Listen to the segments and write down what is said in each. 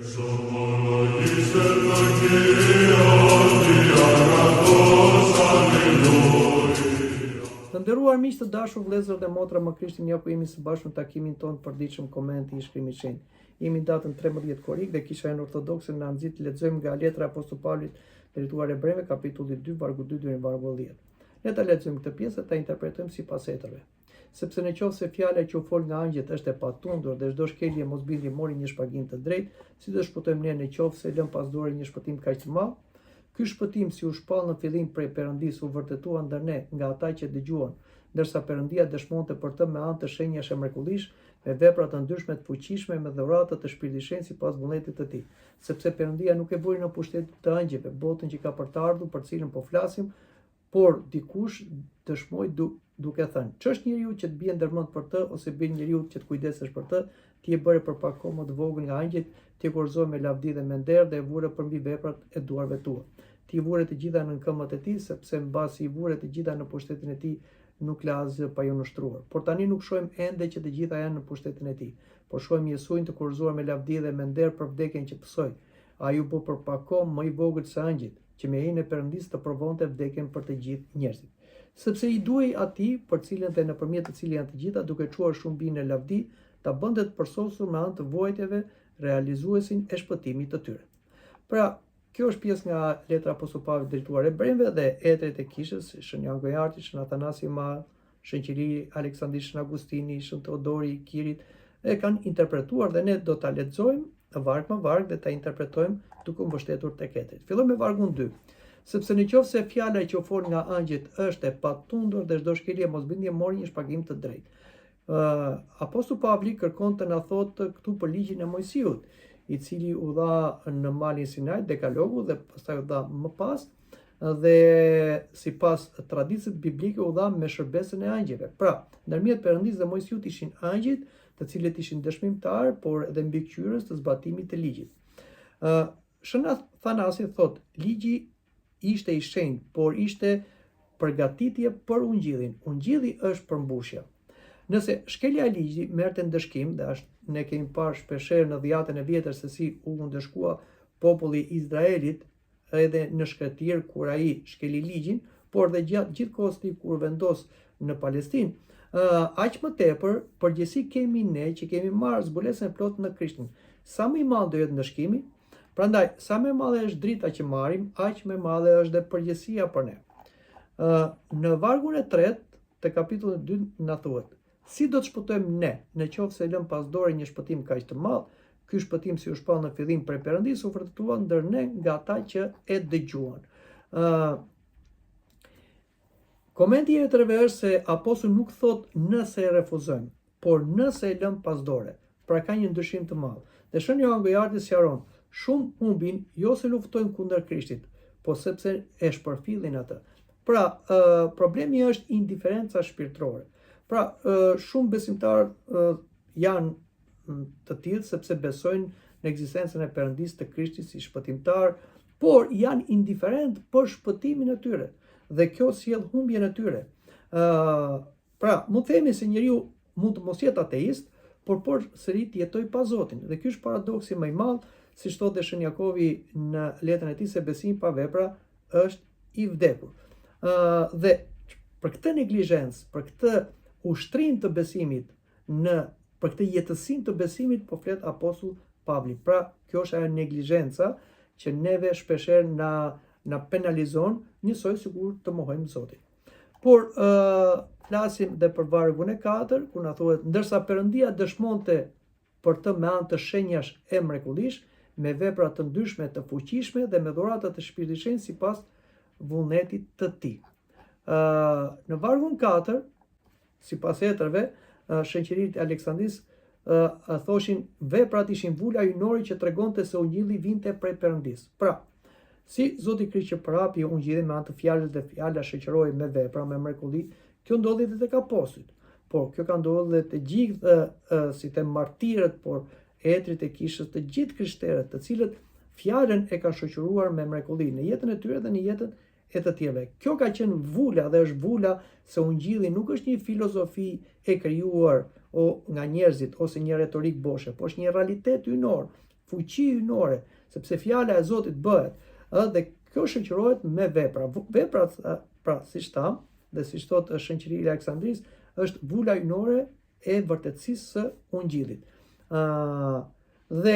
Të nderuar miq të dashur, vëllezër dhe motra, më Krishtin ja ku jemi së bashku në takimin tonë të përditshëm Komenti i Shkrimit të Shenjtë. Jemi datën 13 korik dhe Kishërien Ortodokse na nxit të lexojmë nga letra e Apostullit Pavlit drejtuar Hebrejve, kapitulli 2, vargu 2 deri në vargu 10. Ne ta lexojmë këtë pjesë dhe ta interpretojmë sipas hetrave. Sepse nëse fjala që u fol nga angjët është e patundur dhe çdo shkelje mosbindje mori një shpagim të drejtë, si do shpëtojmë ne nëse lëm pas dore një shpëtim kaq të madh? Ky shpëtim si u shpall në fillim prej Perëndis u vërtetua ndër ne nga ata që dëgjuan, ndërsa Perëndia dëshmonte për të me anë të shenjash e mrekullish, me vepra të ndryshme të fuqishme, me dhuratë të Shpirtit Shenjtë sipas vullnetit të Tij. Sepse Perëndia nuk e vuri në pushtet të angjëve botën që ka për të ardhur, për cilën po flasim, por dikush dëshmoi duke thënë: "Ç'është njeriu që të bie ndërmend për të, ose bie njeriu që të kujdesesh për të? Ti e bëre për pak kohë më të vogël nga angjët, ti e kurorëzoi me lavdi dhe me nder dhe e vure përmbi veprat e duarve tua. Ti i vure të gjitha në këmbët e tij, sepse mbasi i vure të gjitha në pushtetin e tij, nuk la asgjë pa ju nështruar. Por tani nuk shohim ende që të gjitha janë në pushtetin e tij, por shohim Jesuin të kurorëzuar me lavdi dhe me nder për vdekjen që pësoi. Ai u bë për pak kohë më i vogël se angjët, që me hijen e Perëndisë të provonte vdekjen për të gjithë njerëzit. Sepse i duhej atij, për cilën dhe nëpërmjet të cilit janë të gjitha, duke çuar shumë bine në lavdi, ta bënte të përsosur me anë të vuajtjeve realizuesin e shpëtimit të tyre." Pra, kjo është pjesë nga letra Apostullit Pavlit drejtuar Hebrejve dhe etrit e kishës, Shën Jan Gojarti, Shën Atanasi Ma, Shën Qili Aleksandri, Shën Agustini, Shën Teodori i Kirit, e kanë interpretuar dhe ne do ta lexojmë varg me varg dhe ta interpretojmë duke u mbështetur tek etrit. Fillojmë me vargun 2. Sepse nëse fjala që u fol nga angjët është e patundur dhe çdo shkelje mosbindje mori një shpagim të drejtë. Apostulli Pavli kërkon të na thotë këtu për ligjin e Mojsiut, i cili u dha në malin Sinai, dekalogu, dhe pastaj u dha më pas, dhe sipas traditës biblike u dha me shërbesën e angjëve. Pra, ndërmjet Perëndisë dhe Mojsiut ishin angjët, të cilët ishin dëshmimtar, por edhe mbikëqyrës të zbatimit të ligjit. Shën Athanasi thot, ligji ishte i shenjtë, por ishte përgatitje për ungjillin. Ungjilli është përmbushja. Nëse shkelja e ligjit merrte ndëshkim, dhe ne kemi parë shpeshherë në dhjetën e vjetër se si u ndëshkua populli i Izraelit edhe në shkretir kur ai shkeli ligjin, por dhe gjatë gjithë kohës kur vendos në Palestinë, aq më tepër përgjegjësi kemi ne që kemi marrë zbulesën e plotë në Krishtin. Sa më i madh do jetë ndëshkimi, prandaj sa më e madhe është drita që marrim, aq më e madhe është dhe përgjegjësia për ne. Në vargun e 3 të kapitullit 2 na thuhet: "Si do të shpëtojmë ne, nëse lëm pas dore një shpëtim kaq të madh? Ky shpëtim si u shpall në fillim prej Perëndisë u vërtetua ndër ne nga ata që e dëgjuan." Komenti i etreve është se apostulli nuk thot nëse e refuzojmë, por nëse e lëm pas dore. Pra ka një ndryshim të madh. Dhe Shën Jan Gojarti sqaron: "Shumë humbin jo se luftojnë kundër Krishtit, po sepse e shpërfillin atë." Pra, problemi është indiferenca shpirtërore. Pra, shumë besimtarë janë të tillë sepse besojnë në ekzistencën e Perëndisë të Krishtit si shpëtimtar, por janë indiferent për shpëtimin e tyre, dhe kjo sjell humbjen e tyre. Pra, mund të themi se njeriu mund të mos jetë ateist, por sëri të jetojë pa Zotin. Dhe ky është paradoksi më i madh, siç thotë Shën Jakovi në letrën e tij, se besimi pa vepra është i vdekur. Dhe për këtë neglizhencë, për këtë ushtrim të besimit, për këtë jetësim të besimit, po flet apostulli Pavli. Pra, kjo është ajo neglizhenca që neve shpeshherë na penalizon, njësoj sikur të mohojmë Zotin. Por flasim dhe për vargun e 4, ku na thuhet: "Ndërsa Perëndia dëshmonte për të me anë të shenjash e mrekullish, me vepra të ndryshme të fuqishme dhe me dhurata të Shpirtit Shenjtë sipas vullnetit të Tij." Në vargun 4, sipas etrave, Shënqirit e Aleksandris thoshin veprat ishin vula hyjnore që tregonte se ungjilli vinte prej Perëndisë. Pra, si Zoti Krisht që parapi ungjillin me anë të fjalës dhe fjala shoqërohej me vepra, me mrekulli, kjo ndodhi edhe tek apostujt. Por kjo ka ndodhur edhe te gjithë si të martirët, por etrit e kishës, të gjithë krishterët, të cilët fjalën e kanë shoqëruar me mrekulli në jetën e tyre dhe në jetën e të tjerëve. Kjo ka qenë vula dhe është vula se ungjilli nuk është një filozofi e krijuar nga njerëzit ose një retorik boshe, por është një realitet hyjnor, fuqi hyjnore, sepse fjala e Zotit bëhet, dhe kjo shoqërohet me vepra. Veprat, pra siç tham, dhe siç thotë Shënqëria e Aleksandrisë, është vula hyjnore e vërtetësisë së ungjillit. Dhe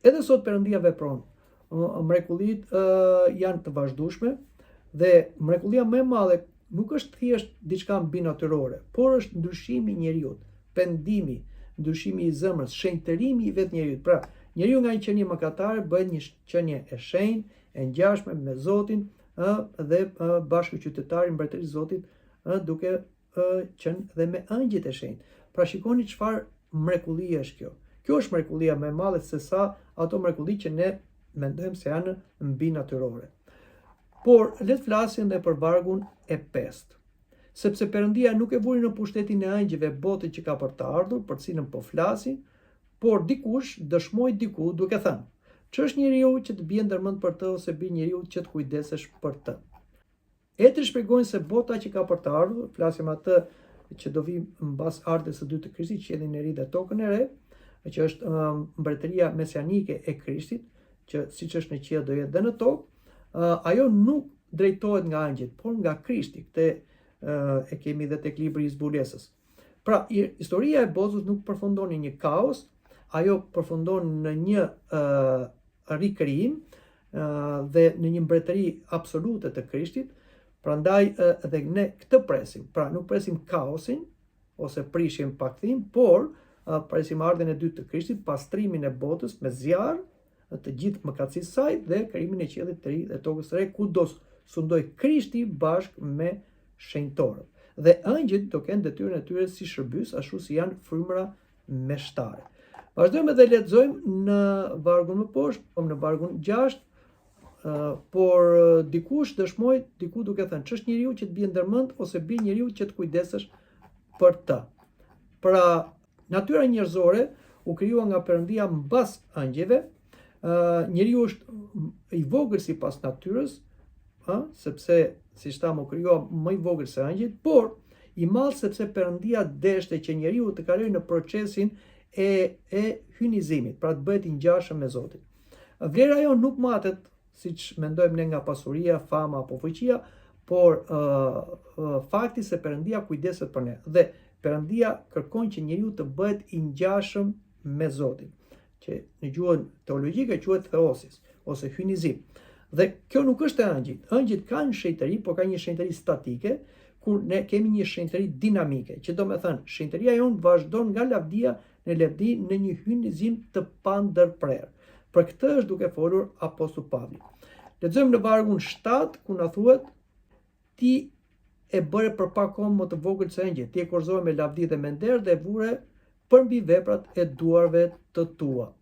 edhe sot Perëndia vepron. Mrekullitë janë të vazhdueshme dhe mrekullia më e madhe nuk është thjesht diçka mbinatyrore, por është ndryshimi i njeriut, pendimi, ndryshimi i zemrës, shenjtërimi i vetë njeriut. Pra, njeriu nga një qenie mëkatare bëhet një qenie e shenjtë, e ngjashme me Zotin dhe bashkëqytetar i mbretërisë së Zotit, duke qenë dhe me angjëjt e shenjtë. Pra shikoni çfarë mrekullie është kjo. Kjo është mrekullia më e madhe se sa ato mrekulli që ne mendojmë se janë mbinatyrore. Por le të flasim edhe për vargun e 5. Sepse Perëndia nuk e vuri në pushtetin e angjëve botën që ka për të ardhur, për cilën po flasin, por dikush dëshmoi diku duke thënë: "Ç'është njeriu që të bie ndërmend për të ose bi njeriu që të kujdesesh për të?" Etri shpjegojnë se bota që ka për të ardhur, flasim atë që do vi mbas ardhes së dytë të Krishtit, qiellin e ri dhe tokën e re, që është mbretëria mesianike e Krishtit, që siç është në qiell do jetë dhe në tokë. Ajo nuk drejtohet nga angjëjt, por nga Krishti. Këtë e kemi dhe tek libri i zbulesës. Pra, historia e botës nuk përfundon në një kaos, ajo përfundon në një rikrijim dhe në një mbretëri absolute të Krishtit. Prandaj edhe ne këtë presim. Pra, nuk presim kaosin ose prishjen pa kthim, por presim ardhen e dytë të Krishtit, pastrimin e botës me zjarr, të gjithë mëkatësisë saj dhe krijimin e qiellit të ri dhe tokës së re, ku do sundoj Krishti bashkë me shenjtorët. Dhe angjëjt do kenë detyrën e tyre si shërbys, ashtu si janë frymëra meshtare. Vazhdojmë dhe lexojmë në vargun më poshtë, në vargun 6, por dikush dëshmoi diku duke thënë: "Ç'është njeriu që të bie ndërmend ose bie njeriu që të kujdesesh për të?" Pra, natyra njerëzore u krijua nga Perëndia mbas angjëve. Njeriu është i vogël sipas natyrës, sepse siç thamë u krijua më i vogël se angjëjt, por i madh sepse Perëndia deshte që njeriu të kalojë në procesin e hynizimit, pra të bëhet i ngjashëm me Zotin. Vlera jon nuk matet siç mendojmë ne nga pasuria, fama apo fuqia, por fakti se Perëndia kujdeset për ne dhe Perëndia kërkon që njeriu të bëhet i ngjashëm me Zotin, që në gjuhën teologjike quhet theosis ose hynizim. Dhe kjo nuk është e angjëjt. Angjëjt kanë shenjtëri, por kanë një shenjtëri statike, kur ne kemi një shenjtëri dinamike, që do me thënë, shenjtëria jonë vazhdon nga lavdia në lavdi në një hynizim të pandërprerë. Për këtë është duke folur Apostull Pavli. Lexojmë në vargun 7, ku na thuhet: "Ti e bëre për pak kohë më të vogël se angjëjt, ti e korzove me lavdi dhe me nder dhe vure përmbi veprat e duarve të tua."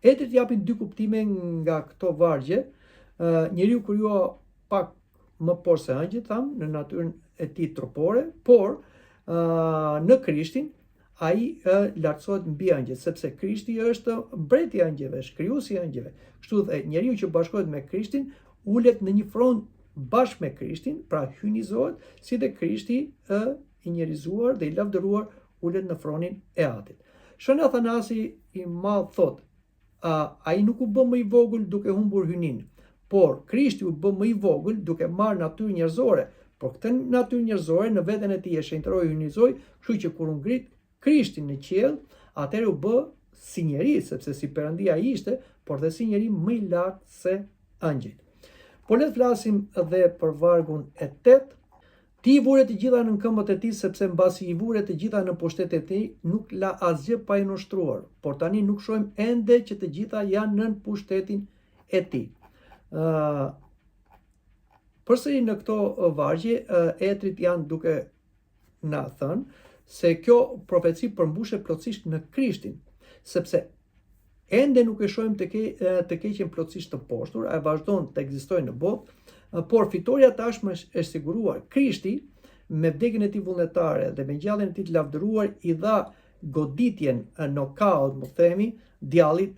Etrit japin dy kuptime nga këto vargje. Njeriu krijua pak më poshtë se angjëjt, tham, në natyrën e tij trupore, por në Krishtin ai lartësohet mbi angjëjt, sepse Krishti është mbreti i angjëjve, është krijuesi i angjëjve. Kështu dhe njeriu që bashkohet me Krishtin ulet në një front bashkë me Krishtin, pra hynizohet, si dhe Krishti i njerizuar dhe i lavdëruar ulet në fronin e Atit. Shën Athanasi i madh thot: ai nuk u bë më i vogël duke humbur hynin, por Krishti u bë më i vogël duke marrë natyrë njerëzore, por këtë natyrë njerëzore në veten e tij e shenjtëroi, hynizoi, kështu që kur u ngrit Krishti në qiell, atëherë u bë si njeri, sepse si Perëndia ai ishte, por dhe si njeri më i lartë se angjëjt. Po le të flasim edhe për vargun e 8. "Ti i vure të gjitha në këmbët e tij, sepse mbasi i vure të gjitha në pushtetin e tij, nuk la asgjë pa i nushtruar, por tani nuk shohim ende që të gjitha janë nën pushtetin e tij." Përsëri në këto vargje, etrit janë duke na thënë se kjo profeci përmbushet plotësisht në Krishtin, sepse ende nuk e shohim të keqen plotësisht të poshtur, ai vazhdon të ekzistojë në botë, por fitoria tashmë është siguruar. Krishti me vdekjen e tij vullnetare dhe me ngjalljen e tij të lavdëruar i dha goditjen nokaut, më themi, djallit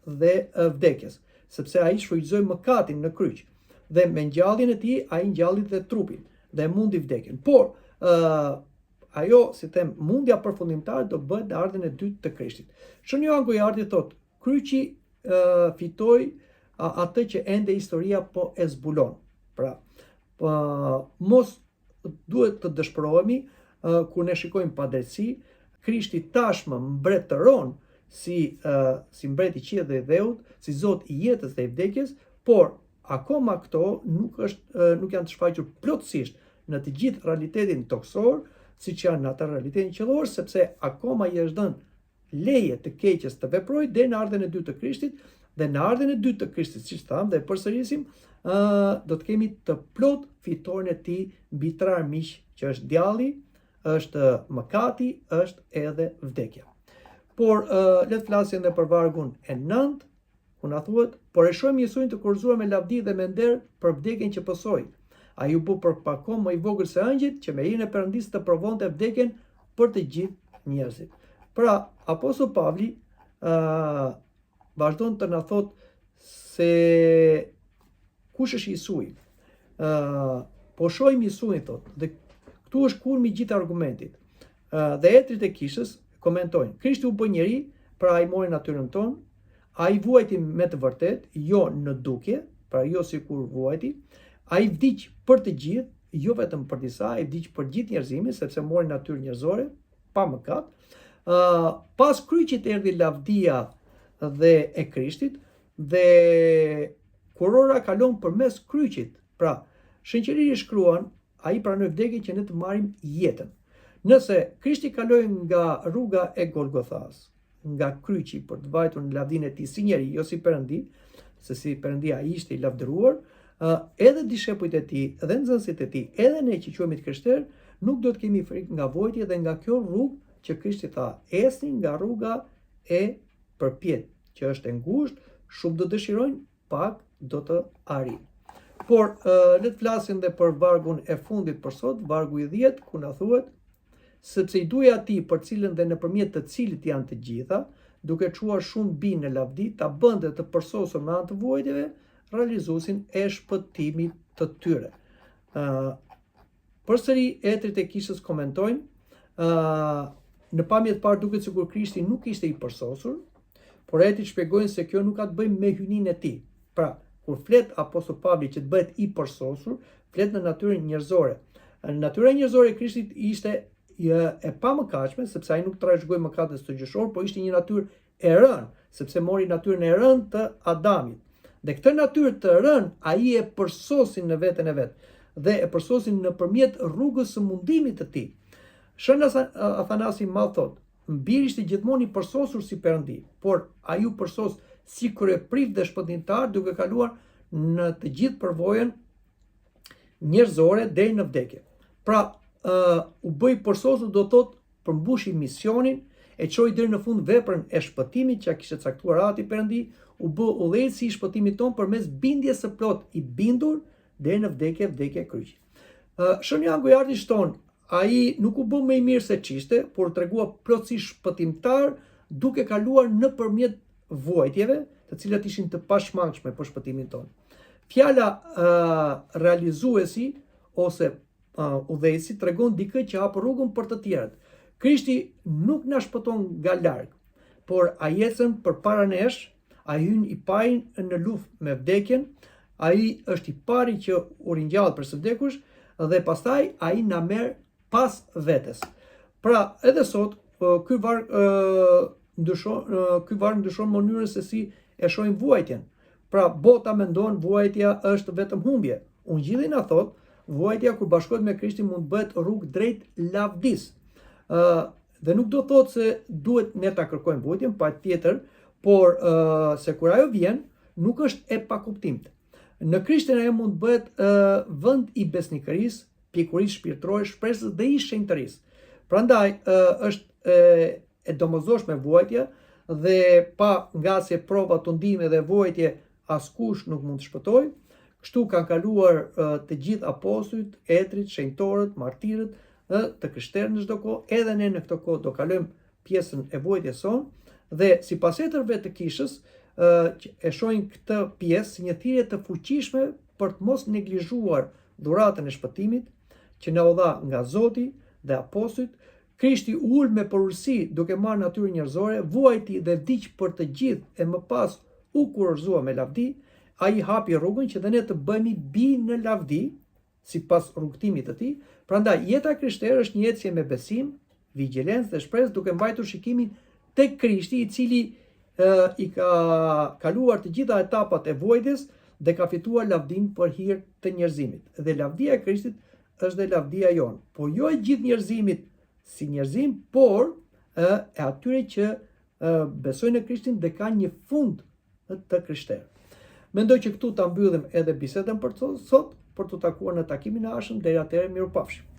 dhe vdekjes, sepse ai shfrytëzoi mëkatin në kryq dhe me ngjalljen e tij ai ngjalli dhe trupin dhe mundi vdekjen. Por ajo, si them, mundja përfundimtare do bëhet në ardhen e dytë të Krishtit. Shën Johan Gojardit thot: "Kryqi fitoj atë që ende historia po e zbulon. Pra, mos duhet të dëshpërohemi kur ne shikojmë padrejtësi. Krishti tashmë mbretëron si mbreti i qiellit dhe i dheut, si Zot i jetës dhe i vdekjes, por akoma këto nuk janë të shfaqur plotësisht në të gjithë realitetin toksor, siç janë në atë realitetin qiellor, sepse akoma i është dhënë leje të keqes të veprojë deri në ardhen e dytë të Krishtit, dhe në ardhen e dytë të Krishtit, siç thamë dhe përsërisim, do të kemi të plot fitoren e tij mbi tre armiq, që është djalli, është mëkati, është edhe vdekja. Por le të flasim edhe për vargun e 9, ku na thuhet, por e shohim Jezuin të kurzuar me lavdi dhe me nder për vdekjen që pësoi. Ai u bë për pakon më i vogël se ëngjëjt, që me hijen e Perëndisë të provonte vdekjen për të gjithë njerëzit. Pra, Apostull Pavli vazhdon të na thotë se kush është Jesui. Po shohim Jesuin, thotë, dhe këtu është kulmi i gjithë argumentit. Dhe etrit e kishës komentojnë: Krishti u bë njeri, pra ai mori natyrën tonë, ai vuajti me të vërtet, jo në dukje, pra jo sikur vuajti, ai vdiq për të gjithë, jo vetëm për disa, ai vdiq për gjithë njerëzimin, sepse mori natyrë njerëzore, pa mëkat. Pas kryqit erdhi lavdia dhe e Krishtit, dhe kurora kalon përmes kryqit. Pra, shënqëri shkruan, ai pranoi vdekjen që ne të marrim jetën. Nëse Krishti kaloi nga rruga e Golgothas, nga kryqi për të vajtur në lavdinë e tij si njeri, jo si Perëndi, se si Perëndia ai ishte i lavdëruar, edhe dishepujt e tij, edhe nxënësit e tij, edhe ne që quhemi të krishterë, nuk do të kemi frikë nga vojtja dhe nga kjo rrugë që Krishti tha: "Esni nga rruga e përpjet, që është e ngushtë, shumë do dëshirojnë, pak do të arrijnë." Por le të flasim dhe për vargun e fundit për sot, vargu i 10, ku na thuhet: sepse i duaj atij për cilën dhe nëpërmjet të cilit janë të gjitha, duke çuar shumë binë në lavdi, ta bënte të përsosur me anë të vuajtjeve, realizuesin e shpëtimit të tyre. Përsëri etrit e kishës komentojnë, në pamje të parë duket sikur Krishti nuk ishte i përsosur, por etrit shpjegojnë se kjo nuk ka të bëjë me hyjninë e tij. Pra, kur flet Apostull Pavli që të bëhet i përsosur, flet në natyrën njerëzore. Natyra njerëzore e Krishtit ishte e pamëkaqme, sepse ai nuk trashëgoi mëkatet të gjyshor, por ishte një natyrë e rënë, sepse mori natyrën e rënë të Adamit. Dhe këtë natyrë të rënë ai e përsosin në veten e vet, dhe e përsosin nëpërmjet rrugës së mundimit të tij. Shën Athanasi Mall thotë: "Mbiri ishte gjithmonë i përsosur si Perëndi, por ai u përsos si kryeprift dhe shpëtimtar, duke kaluar në të gjithë përvojën njerëzore deri në vdekje." Pra, u bëj përsosur do thotë përmbushi misionin, e çoi deri në fund veprën e shpëtimit që kishte caktuar Ati Perëndi, u bë udhëheqësi i shpëtimit ton përmes bindjes së plot i bindur deri në vdekje e kryqit. Shën Jangu i Arti shton, ai nuk u bë më i mirë se ç'ishte, por tregua plotësisht shpëtimtar duke kaluar nëpërmjet vuajtjeve, të cilat ishin të pashmangshme për shpëtimin ton. Fjala realizuesi ose udhëheqësi tregon dikë që hap rrugën për të tjerët. Krishti nuk na shpëton nga larg, por ai ecën përpara nesh, ai hyn i pari në luftë me vdekjen, ai është i pari që u ringjall për së vdekush, dhe pastaj ai na merr pas vetes. Pra, edhe sot ky varg ndryshon mënyrën se si e shohim vuajtjen. Pra, bota mendon vuajtja është vetëm humbje. Ungjilli na thot, vuajtja kur bashkohet me Krishtin mund bëhet rrugë drejt lavdis. Dhe nuk do thotë se duhet ne ta kërkojmë vuajtjen, patjetër, por se kur ajo vjen, nuk është e pakuptimte. Në Krishtin ajo mund bëhet vend i besnikërisë, pjekurisë shpirtërore, shpresës dhe i shenjtërisë. Prandaj është e domosdoshme vuajtja, dhe pa ngasje, prova, tundime dhe vuajtje askush nuk mund të shpëtojë. Kështu kanë kaluar të gjithë apostujt, etrit, shenjtorët, martirët, të krishterët në çdo kohë, edhe ne në këtë kohë do kalojmë pjesën e vuajtjes sonë, dhe sipas etërve të kishës e shohin këtë pjesë si një thirrje të fuqishme për të mos neglizhuar dhuratën e shpëtimit që na u dha nga Zoti dhe apostujt. Krishti ul me porursi duke marrë natyrë njerëzore, vuajti dhe vdiq për të gjithë, e më pas u kurorëzua me lavdi, ai hapi rrugën që dhe ne të bëhemi bi në lavdi, sipas rrugtimit të tij. Prandaj jeta krishtere është një ecje me besim, vigjilencë dhe shpresë, duke mbajtur shikimin tek Krishti, i cili i ka kaluar të gjitha etapat e vuajtjes dhe ka fituar lavdin për hir të njerëzimit. Dhe lavdia e Krishtit është dhe lavdia jonë, po jo e gjithë njerëzimit si njerëzim, por e atyre që besojnë në Krishtin dhe kanë një fund të krishterë. Mendoj që këtu ta mbyllim edhe bisedën për sot, për të takuar në takimin e ardhshëm. Deri atëherë, mirupafshim.